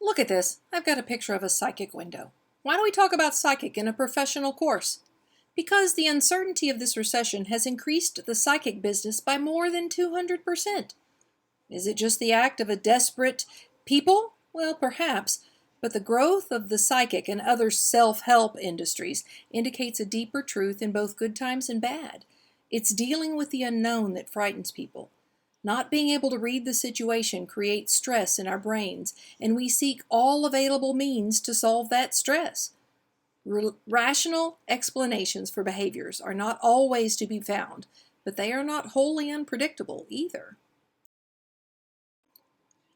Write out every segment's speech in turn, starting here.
Look at this. I've got a picture of a psychic window. Why do we talk about psychic in a professional course? Because the uncertainty of this recession has increased the psychic business by more than 200%. Is it just the act of a desperate people? Well, perhaps, but the growth of the psychic and other self-help industries indicates a deeper truth in both good times and bad. It's dealing with the unknown that frightens people. Not being able to read the situation creates stress in our brains, and we seek all available means to solve that stress. Rational explanations for behaviors are not always to be found, but they are not wholly unpredictable either.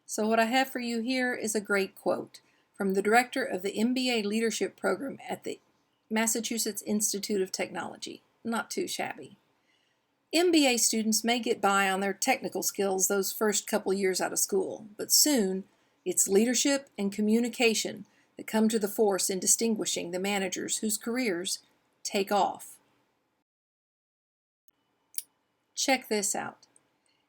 So what I have for you here is a great quote from the director of the MBA Leadership Program at the Massachusetts Institute of Technology. Not too shabby. MBA students may get by on their technical skills those first couple years out of school, but soon it's leadership and communication that come to the force in distinguishing the managers whose careers take off. Check this out.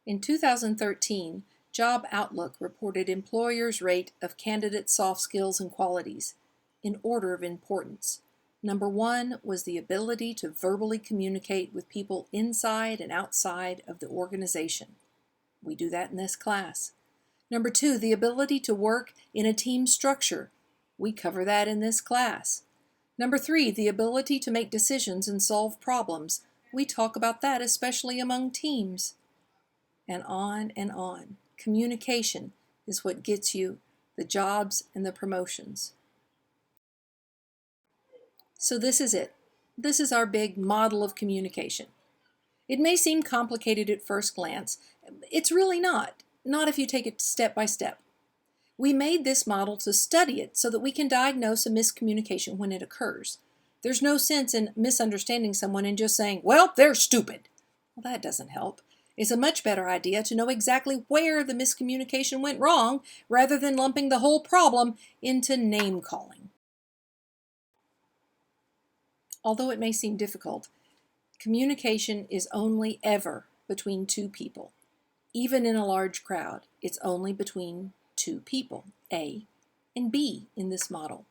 In 2013, Job Outlook reported employers' rate of candidates' soft skills and qualities in order of importance. Number 1 was the ability to verbally communicate with people inside and outside of the organization. We do that in this class. Number 2, the ability to work in a team structure. We cover that in this class. Number 3, the ability to make decisions and solve problems. We talk about that especially among teams. And on and on. Communication is what gets you the jobs and the promotions. So this is it. This is our big model of communication. It may seem complicated at first glance. It's really not if you take it step by step. We made this model to study it so that we can diagnose a miscommunication when it occurs. There's no sense in misunderstanding someone and just saying, well, they're stupid. Well, that doesn't help. It's a much better idea to know exactly where the miscommunication went wrong rather than lumping the whole problem into name-calling. Although it may seem difficult, communication is only ever between two people. Even in a large crowd, it's only between two people, A and B in this model.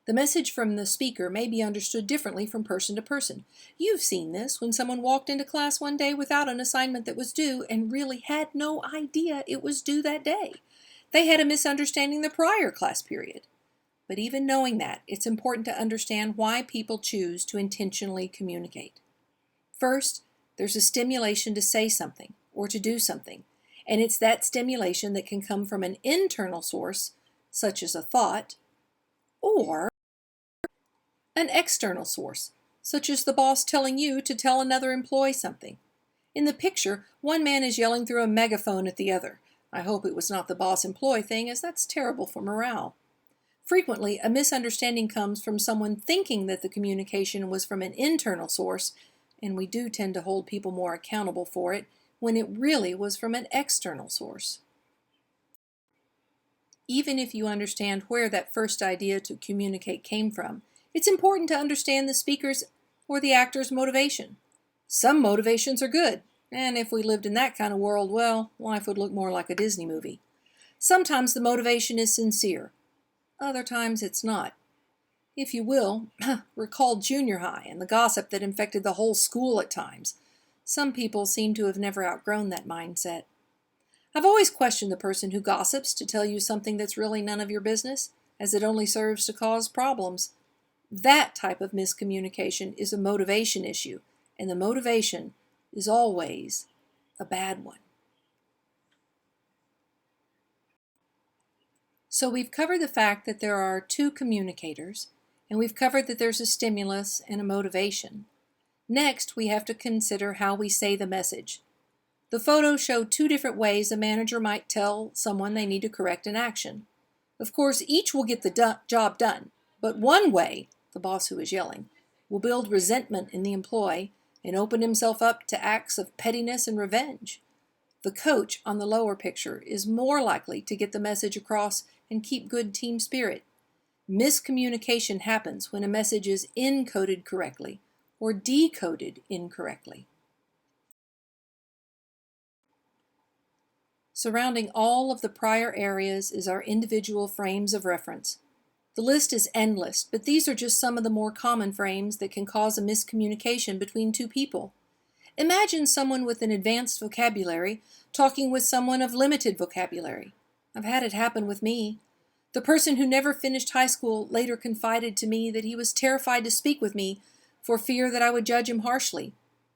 The message from the speaker may be understood differently from person to person. You've seen this when someone walked into class one day without an assignment that was due and really had no idea it was due that day. They had a misunderstanding the prior class period. But even knowing that, it's important to understand why people choose to intentionally communicate. First, there's a stimulation to say something or to do something, and it's that stimulation that can come from an internal source, such as a thought, or an external source, such as the boss telling you to tell another employee something. In the picture, one man is yelling through a megaphone at the other. I hope it was not the boss-employee thing, as that's terrible for morale. Frequently, a misunderstanding comes from someone thinking that the communication was from an internal source, and we do tend to hold people more accountable for it when it really was from an external source. Even if you understand where that first idea to communicate came from, it's important to understand the speaker's or the actor's motivation. Some motivations are good, and if we lived in that kind of world, well, life would look more like a Disney movie. Sometimes the motivation is sincere. Other times it's not. If you will, recall junior high and the gossip that infected the whole school at times. Some people seem to have never outgrown that mindset. I've always questioned the person who gossips to tell you something that's really none of your business, as it only serves to cause problems. That type of miscommunication is a motivation issue, and the motivation is always a bad one. So we've covered the fact that there are two communicators, and we've covered that there's a stimulus and a motivation. Next, we have to consider how we say the message. The photos show two different ways a manager might tell someone they need to correct an action. Of course, each will get the job done, but one way, the boss who is yelling, will build resentment in the employee and open himself up to acts of pettiness and revenge. The coach on the lower picture is more likely to get the message across and keep good team spirit. Miscommunication happens when a message is encoded correctly or decoded incorrectly. Surrounding all of the prior areas is our individual frames of reference. The list is endless, but these are just some of the more common frames that can cause a miscommunication between two people. Imagine someone with an advanced vocabulary talking with someone of limited vocabulary. I've had it happen with me. The person who never finished high school later confided to me that he was terrified to speak with me for fear that I would judge him harshly.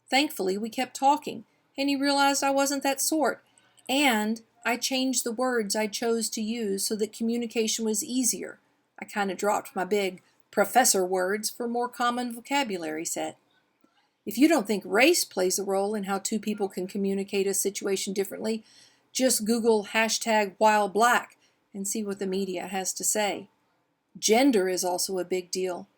Thankfully, we kept talking, and he realized I wasn't that sort, and I changed the words I chose to use so that communication was easier. I kind of dropped my big professor words for more common vocabulary set. If you don't think race plays a role in how two people can communicate a situation differently, just Google #WhileBlack and see what the media has to say. Gender is also a big deal.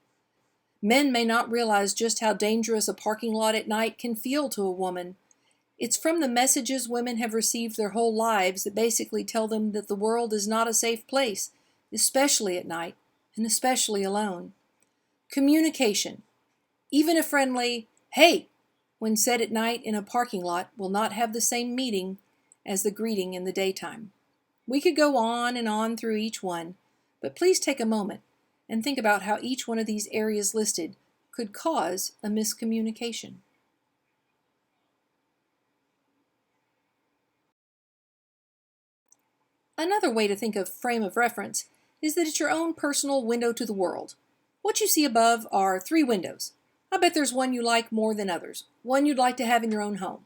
Men may not realize just how dangerous a parking lot at night can feel to a woman. It's from the messages women have received their whole lives that basically tell them that the world is not a safe place, especially at night, and especially alone. Communication, even a friendly, "Hey," when said at night in a parking lot, will not have the same meaning as the greeting in the daytime. We could go on and on through each one, but please take a moment and think about how each one of these areas listed could cause a miscommunication. Another way to think of frame of reference is that it's your own personal window to the world. What you see above are 3 windows. I bet there's one you like more than others, one you'd like to have in your own home.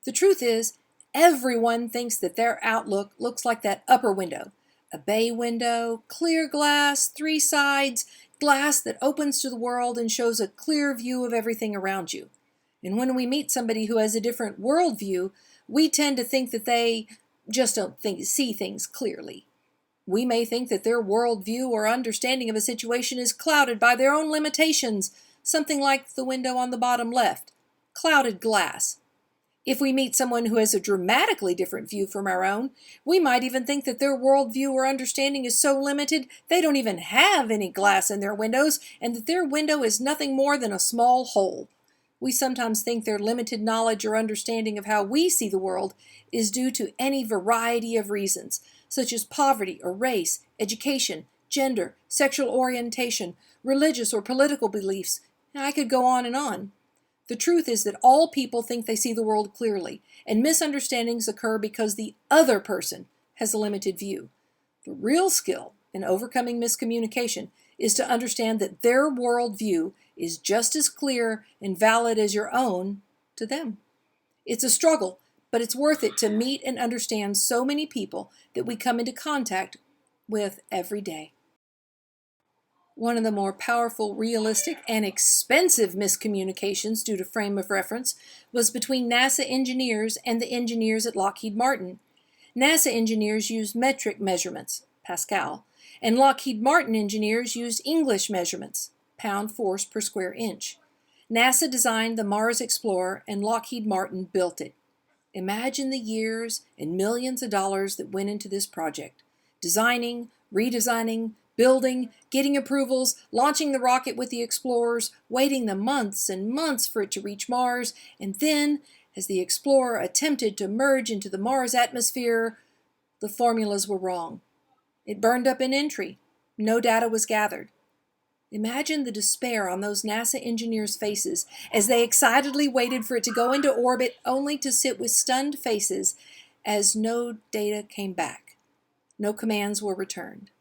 The truth is, everyone thinks that their outlook looks like that upper window. A bay window, clear glass, 3 sides, glass that opens to the world and shows a clear view of everything around you. And when we meet somebody who has a different worldview, we tend to think that they just don't see things clearly. We may think that their worldview or understanding of a situation is clouded by their own limitations, something like the window on the bottom left, clouded glass. If we meet someone who has a dramatically different view from our own, we might even think that their worldview or understanding is so limited they don't even have any glass in their windows, and that their window is nothing more than a small hole. We sometimes think their limited knowledge or understanding of how we see the world is due to any variety of reasons, such as poverty or race, education, gender, sexual orientation, religious or political beliefs. I could go on and on. The truth is that all people think they see the world clearly, and misunderstandings occur because the other person has a limited view. The real skill in overcoming miscommunication is to understand that their worldview is just as clear and valid as your own to them. It's a struggle, but it's worth it to meet and understand so many people that we come into contact with every day. One of the more powerful, realistic, and expensive miscommunications due to frame of reference was between NASA engineers and the engineers at Lockheed Martin. NASA engineers used metric measurements, Pascal, and Lockheed Martin engineers used English measurements, pound-force per square inch. NASA designed the Mars Explorer and Lockheed Martin built it. Imagine the years and millions of dollars that went into this project. Designing, redesigning, building, getting approvals, launching the rocket with the explorers, waiting the months and months for it to reach Mars, and then, as the Explorer attempted to merge into the Mars atmosphere, the formulas were wrong. It burned up in entry. No data was gathered. Imagine the despair on those NASA engineers' faces as they excitedly waited for it to go into orbit, only to sit with stunned faces as no data came back. No commands were returned.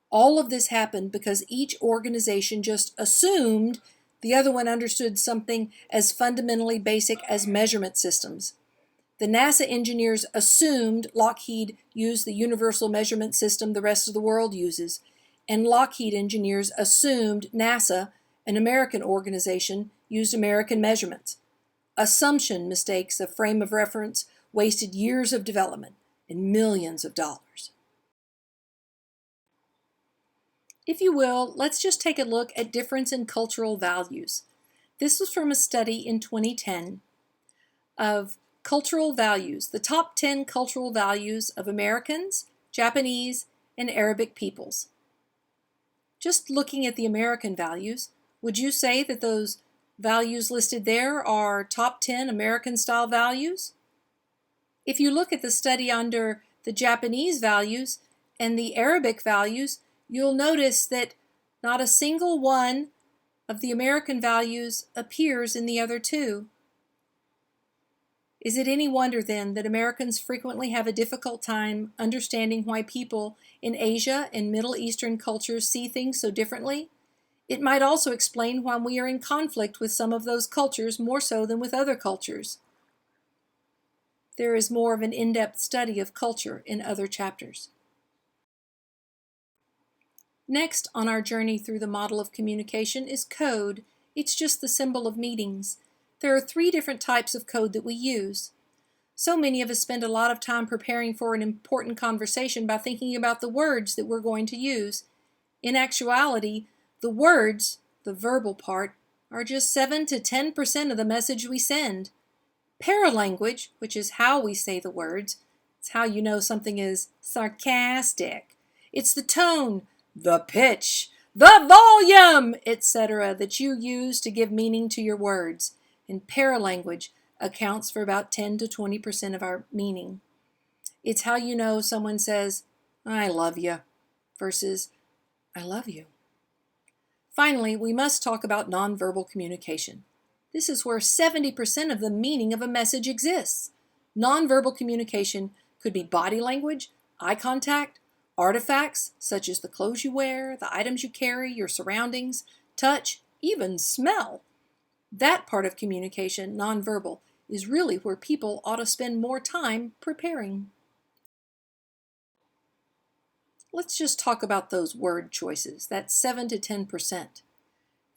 All of this happened because each organization just assumed the other one understood something as fundamentally basic as measurement systems. The NASA engineers assumed Lockheed used the universal measurement system the rest of the world uses, and Lockheed engineers assumed NASA, an American organization, used American measurements. Assumption mistakes of frame of reference wasted years of development and millions of dollars. If you will, let's just take a look at difference in cultural values. This was from a study in 2010 of cultural values, the top 10 cultural values of Americans, Japanese, and Arabic peoples. Just looking at the American values, would you say that those values listed there are top 10 American-style values? If you look at the study under the Japanese values and the Arabic values, you'll notice that not a single one of the American values appears in the other two. Is it any wonder then that Americans frequently have a difficult time understanding why people in Asia and Middle Eastern cultures see things so differently? It might also explain why we are in conflict with some of those cultures more so than with other cultures. There is more of an in-depth study of culture in other chapters. Next on our journey through the model of communication is code. It's just the symbol of meetings. There are 3 different types of code that we use. So many of us spend a lot of time preparing for an important conversation by thinking about the words that we're going to use. In actuality, the words, the verbal part, are just 7 to 10% of the message we send. Paralanguage, which is how we say the words, it's how you know something is sarcastic. It's the tone, the pitch, the volume, etc. that you use to give meaning to your words. And paralanguage accounts for about 10 to 20% of our meaning. It's how you know someone says, "I love you," versus "I love you." Finally, we must talk about nonverbal communication. This is where 70% of the meaning of a message exists. Nonverbal communication could be body language, eye contact, artifacts such as the clothes you wear, the items you carry, your surroundings, touch, even smell. That part of communication, nonverbal, is really where people ought to spend more time preparing. Let's just talk about those word choices, that's 7 to 10%.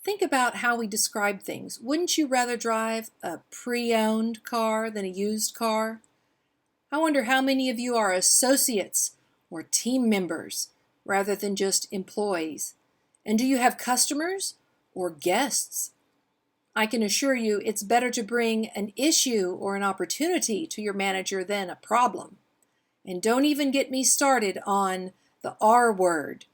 Think about how we describe things. Wouldn't you rather drive a pre-owned car than a used car? I wonder how many of you are associates or team members rather than just employees. And do you have customers or guests? I can assure you it's better to bring an issue or an opportunity to your manager than a problem. And don't even get me started on the R word.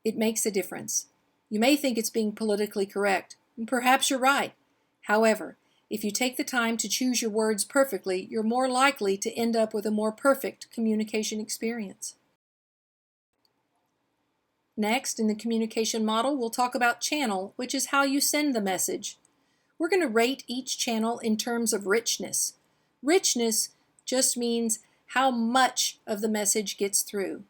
It makes a difference. You may think it's being politically correct, and perhaps you're right. However, if you take the time to choose your words perfectly, you're more likely to end up with a more perfect communication experience. Next, in the communication model, we'll talk about channel, which is how you send the message. We're going to rate each channel in terms of richness. Richness just means how much of the message gets through.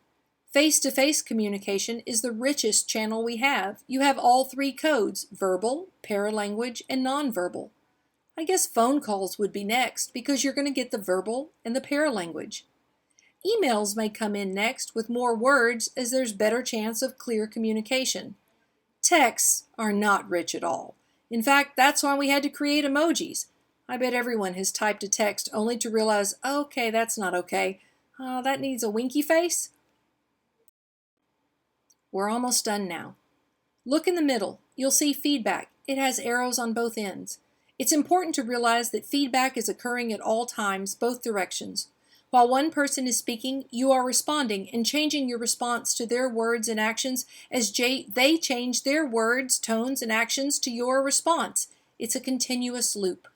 Face-to-face communication is the richest channel we have. You have all 3 codes, verbal, paralanguage, and nonverbal. I guess phone calls would be next because you're going to get the verbal and the paralanguage. Emails may come in next with more words as there's better chance of clear communication. Texts are not rich at all. In fact, that's why we had to create emojis. I bet everyone has typed a text only to realize, okay, that's not okay. That needs a winky face. We're almost done now. Look in the middle. You'll see feedback. It has arrows on both ends. It's important to realize that feedback is occurring at all times, both directions. While one person is speaking, you are responding and changing your response to their words and actions as they change their words, tones, and actions to your response. It's a continuous loop.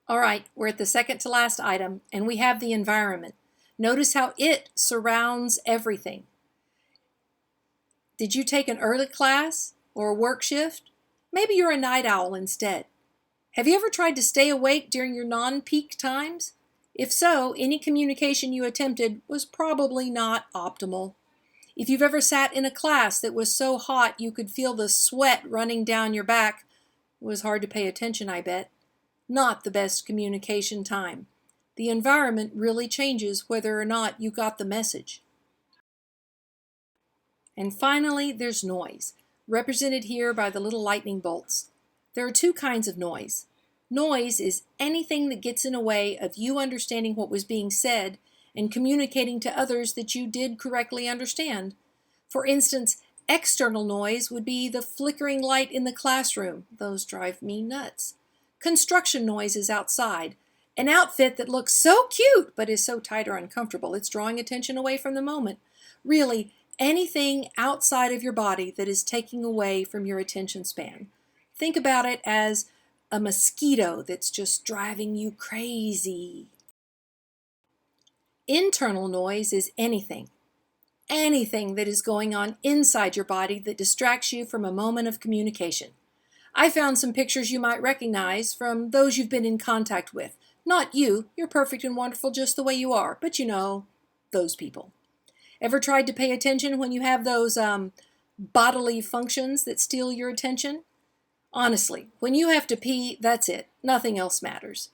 All right, we're at the second to last item, and we have the environment. Notice how it surrounds everything. Did you take an early class or a work shift? Maybe you're a night owl instead. Have you ever tried to stay awake during your non-peak times? If so, any communication you attempted was probably not optimal. If you've ever sat in a class that was so hot you could feel the sweat running down your back, it was hard to pay attention, I bet. Not the best communication time. The environment really changes whether or not you got the message. And finally, there's noise, represented here by the little lightning bolts. There are 2 kinds of noise. Noise is anything that gets in the way of you understanding what was being said and communicating to others that you did correctly understand. For instance, external noise would be the flickering light in the classroom. Those drive me nuts. Construction noise is outside. An outfit that looks so cute but is so tight or uncomfortable it's drawing attention away from the moment. Really, anything outside of your body that is taking away from your attention span. Think about it as a mosquito that's just driving you crazy. Internal noise is anything that is going on inside your body that distracts you from a moment of communication. I found some pictures you might recognize from those you've been in contact with. Not you, you're perfect and wonderful just the way you are, but you know, those people. Ever tried to pay attention when you have those bodily functions that steal your attention? Honestly, when you have to pee, that's it. Nothing else matters.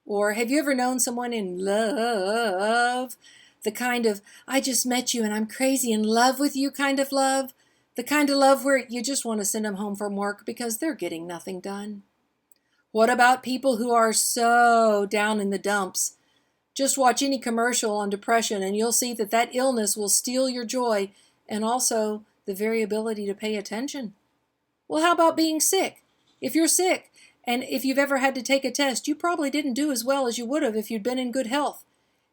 Or have you ever known someone in love? The kind of, I just met you and I'm crazy in love with you kind of love. The kind of love where you just want to send them home from work because they're getting nothing done. What about people who are so down in the dumps? Just watch any commercial on depression and you'll see that illness will steal your joy and also the very ability to pay attention. Well, how about being sick? If you're sick, and if you've ever had to take a test, you probably didn't do as well as you would have if you'd been in good health.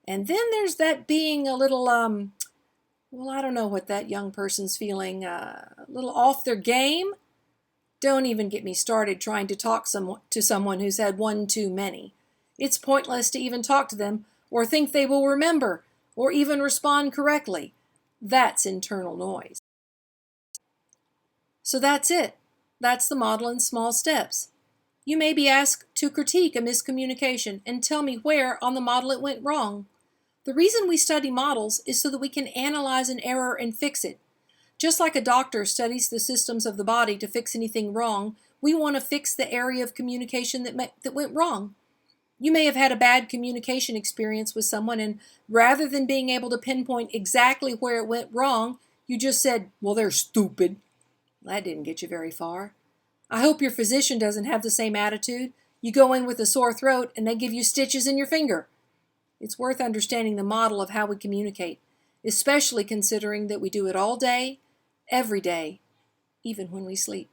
And then there's that being a little, well, I don't know what that young person's feeling, a little off their game. Don't even get me started trying to talk to someone who's had one too many. It's pointless to even talk to them or think they will remember or even respond correctly. That's internal noise. So that's it. That's the model in small steps. You may be asked to critique a miscommunication and tell me where on the model it went wrong. The reason we study models is so that we can analyze an error and fix it. Just like a doctor studies the systems of the body to fix anything wrong, we want to fix the area of communication that went wrong. You may have had a bad communication experience with someone, and rather than being able to pinpoint exactly where it went wrong, you just said, well, they're stupid. That didn't get you very far. I hope your physician doesn't have the same attitude. You go in with a sore throat and they give you stitches in your finger. It's worth understanding the model of how we communicate, especially considering that we do it all day, every day, even when we sleep.